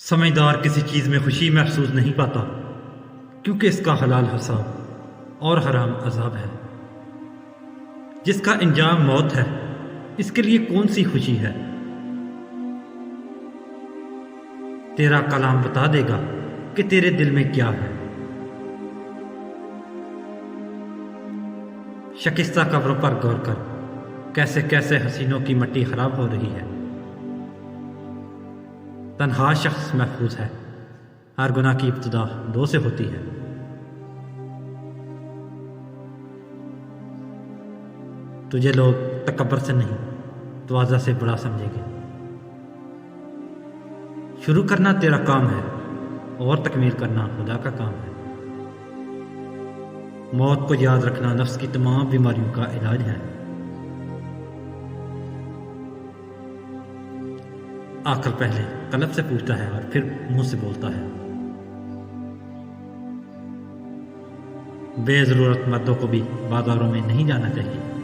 समझदार किसी चीज़ में खुशी महसूस नहीं पाता क्योंकि इसका हलाल हिसाब और हराम अजाब है। जिसका अंजाम मौत है इसके लिए कौन सी खुशी है। तेरा कलाम बता देगा कि तेरे दिल में क्या है। शकिस्ता कब्रों पर गौर कर, कैसे कैसे हसीनों की मट्टी खराब हो रही है। तन्हा शख्स महफूज है, हर गुनाह की इब्तिदा दो से होती है। तुझे लोग तकब्बर से नहीं तवाज़ा से बड़ा समझेंगे। शुरू करना तेरा काम है और तकमील करना खुदा का काम है। मौत को याद रखना नफ्स की तमाम बीमारियों का इलाज है। आकल पहले कल्ब से पूछता है और फिर मुंह से बोलता है। बेजरूरत मर्दों को भी बाजारों में नहीं जाना चाहिए।